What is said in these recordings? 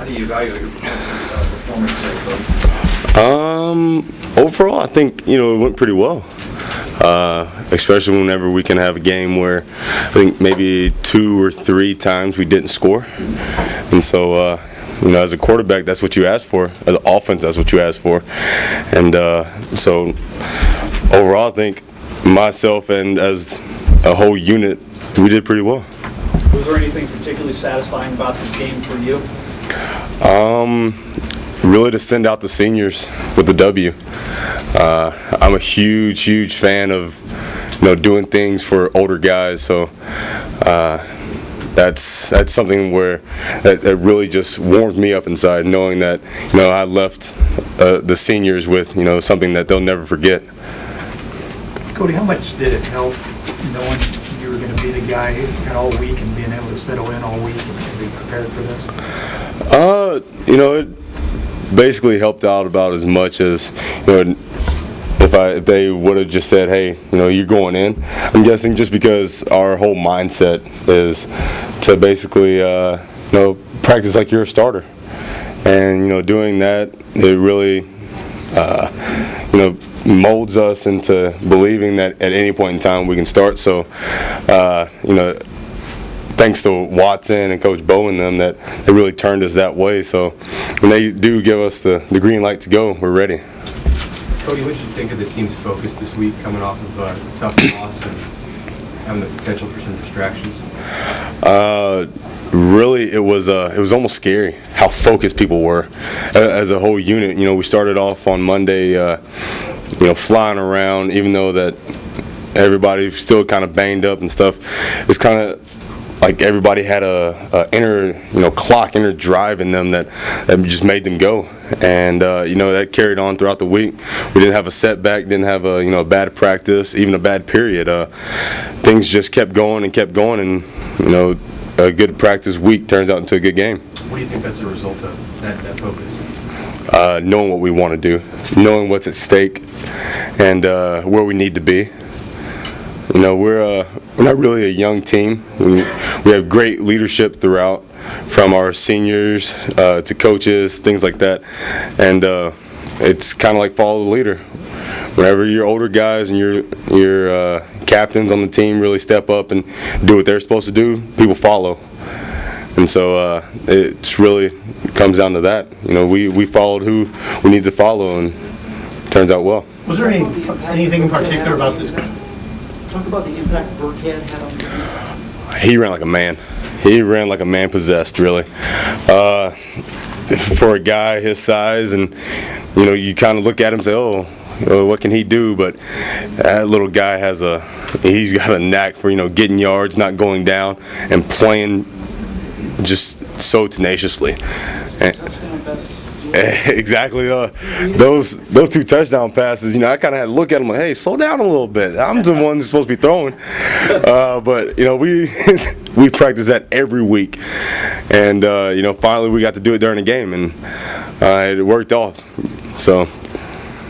do you evaluate your performance today, Coach? Overall, I think it went pretty well. Especially whenever we can have a game where I think maybe 2 or 3 times we didn't score, and so as a quarterback, that's what you ask for. As an offense, that's what you ask for, and so overall, I think myself and as a whole unit, we did pretty well. Was there anything particularly satisfying about this game for you? Really to send out the seniors with the W. I'm a huge fan of doing things for older guys, so that's something where that really just warms me up inside, knowing that I left the seniors with something that they'll never forget. Cody, how much did it help knowing you were going to be the guy all week and being able to settle in all week and be prepared for this? It basically helped out about as much as if they would have just said, hey, you're going in. I'm guessing just because our whole mindset is to basically practice like you're a starter, and doing that, it really molds us into believing that at any point in time we can start. So thanks to Watson and Coach Bowen and them, that they really turned us that way. So when they do give us the green light to go, we're ready. Cody, what did you think of the team's focus this week, coming off of a tough loss and having the potential for some distractions? Really, it was almost scary how focused people were as a whole unit. We started off on Monday, flying around, even though that everybody's still kind of banged up and stuff. It's kind of like everybody had a inner inner drive in them that just made them go, and that carried on throughout the week. We didn't have a setback, didn't have a bad practice, even a bad period. Things just kept going, and a good practice week turns out into a good game. What do you think that's a result of, that focus? Knowing what we want to do, knowing what's at stake, and where we need to be. We're not really a young team. We have great leadership throughout, from our seniors to coaches, things like that. And it's kind of like follow the leader. Whenever your older guys and your captains on the team really step up and do what they're supposed to do, people follow. And so it's really comes down to that. We followed who we need to follow, and it turns out well. Was there anything in particular about this? Talk about the impact Burkhead had on the game. He ran like a man. He ran like a man possessed, really. For a guy his size, and you kind of look at him and say, oh, what can he do? But that little guy he's got a knack for getting yards, not going down, and playing just so tenaciously. Exactly. Those 2 touchdown passes, I kind of had to look at them like, hey, slow down a little bit. I'm the one that's supposed to be throwing. But we practice that every week, and finally we got to do it during the game, and it worked off. So.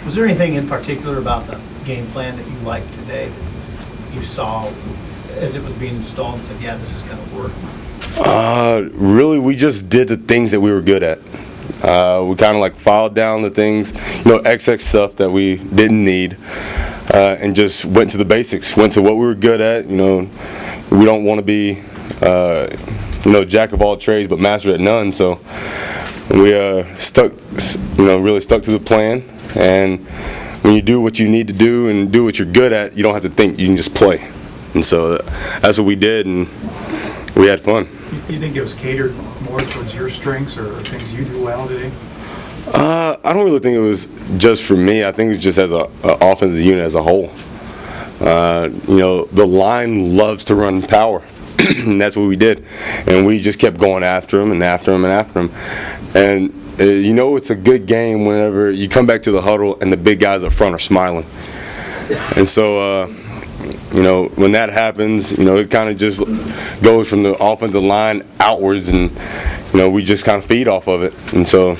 Was there anything in particular about the game plan that you liked today that you saw as it was being installed and said, yeah, this is going to work? Really, we just did the things that we were good at. We kind of filed down the things, XX stuff that we didn't need, and just went to the basics, went to what we were good at. We don't want to be, jack of all trades but master at none. So we really stuck to the plan. And when you do what you need to do and do what you're good at, you don't have to think. You can just play. And so that's what we did, and we had fun. You think it was catered more towards your strengths or things you do well today? I don't really think it was just for me. I think it's just as an offensive unit as a whole. The line loves to run power, and that's what we did. And we just kept going after them and after them and after them. And it's a good game whenever you come back to the huddle and the big guys up front are smiling. And so, when that happens, it kind of just goes from the offensive line outwards, and, we just kind of feed off of it. And so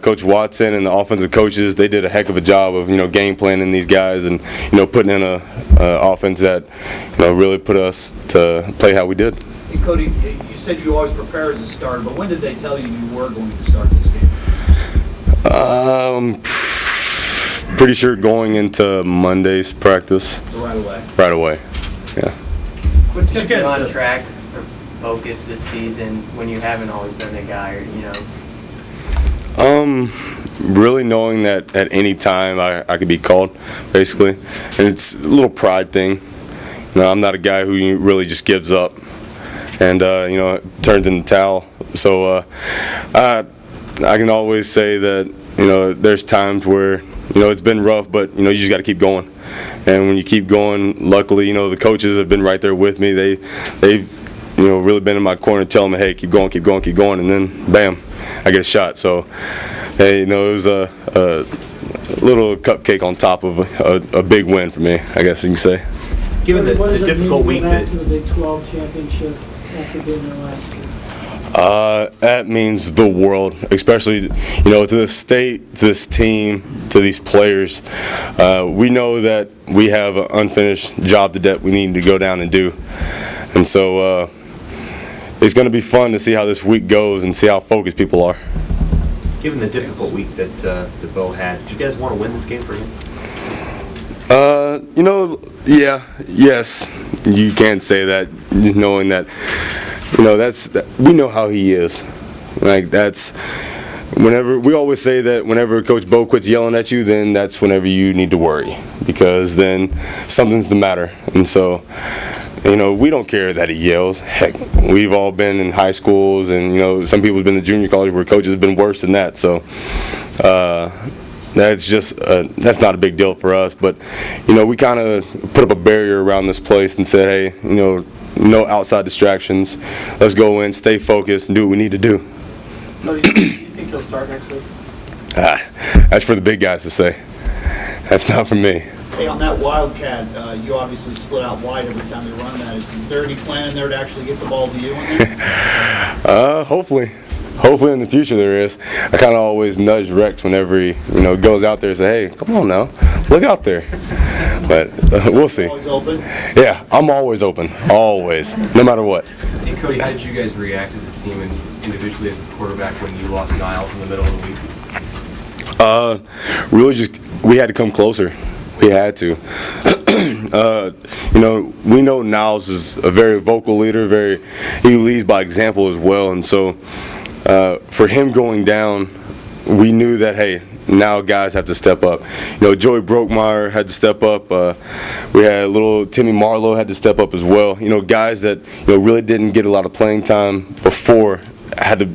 Coach Watson and the offensive coaches, they did a heck of a job of, game planning these guys and, putting in a offense that, really put us to play how we did. Hey, Cody, you said said you always prepare as a starter, but when did they tell you you were going to start this game? Pretty sure going into Monday's practice. So right away. Right away. Yeah. What's You kept you guys on said- track or focused this season when you haven't always been a guy, or, you know? Really knowing that at any time I could be called, basically. And it's a little pride thing. You know, I'm not a guy who really just gives up and, you know, turns in the towel. So I can always say that, you know, there's times where, you know, it's been rough, but, you know, you just got to keep going. And when you keep going, luckily, you know, the coaches have been right there with me. They've, you know, really been in my corner telling me, hey, keep going, keep going, keep going. And then, bam, I get shot. So, hey, you know, it was a little cupcake on top of a big win for me, I guess you can say. Given the What does it difficult mean week to go back that to the Big 12 championship after being there last year? That means the world, especially, you know, to the state, to this team, to these players. We know that we have an unfinished job that we need to go down and do. And so it's going to be fun to see how this week goes and see how focused people are. Given the difficult week that Bo had, did you guys want to win this game for him? You know, yes, you can say that, knowing that, you know, we know how he is. Like, that's, whenever, we always say that whenever Coach Bo quits yelling at you, then that's whenever you need to worry, because then something's the matter. And so, you know, we don't care that he yells. Heck, we've all been in high schools, and, you know, some people have been in junior college where coaches have been worse than that. So, that's just that's not a big deal for us. But, you know, we kind of put up a barrier around this place and said, hey, you know, no outside distractions. Let's go in, stay focused, and do what we need to do. Cody, do you think he'll start next week? That's for the big guys to say. That's not for me. Hey, on that Wildcat, you obviously split out wide every time you run that. Is there any plan in there to actually get the ball to you in there? Hopefully. Hopefully in the future there is. I kind of always nudge Rex whenever he, you know, goes out there and say, hey, come on now, look out there. But we'll see. Always open? Yeah, I'm always open, always, no matter what. Hey, Cody, how did you guys react as a team and individually as a quarterback when you lost Niles in the middle of the week? Really just, we had to come closer. We had to. You know, we know Niles is a very vocal leader, he leads by example as well, and so for him going down, we knew that, hey, now guys have to step up. You know, Joey Brokemeyer had to step up. We had little Timmy Marlowe had to step up as well. You know, guys that, you know, really didn't get a lot of playing time before had to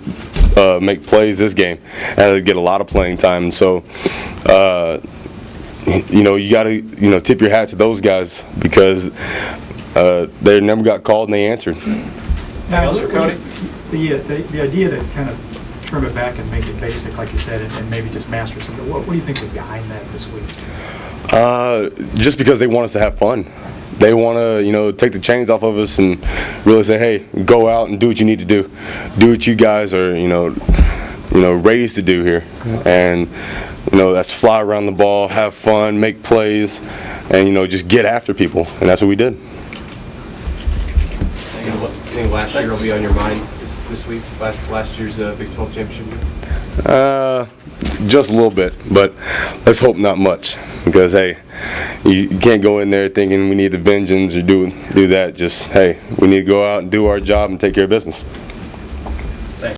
make plays this game. Had to get a lot of playing time, and so you know, you got to, you know, tip your hat to those guys because they never got called and they answered. Now, else for Cody? The idea to kind of trim it back and make it basic, like you said, and maybe just master something, what do you think was behind that this week? Just because they want us to have fun. They want to, you know, take the chains off of us and really say, hey, go out and do what you need to do. Do what you guys are, you know, raised to do here. And, you know, that's fly around the ball, have fun, make plays, and, you know, just get after people. And that's what we did. Anything last year will be on your mind this week? Last year's Big 12 championship game? Just a little bit, but let's hope not much. Because, hey, you can't go in there thinking we need the vengeance or do that. Just, hey, we need to go out and do our job and take care of business.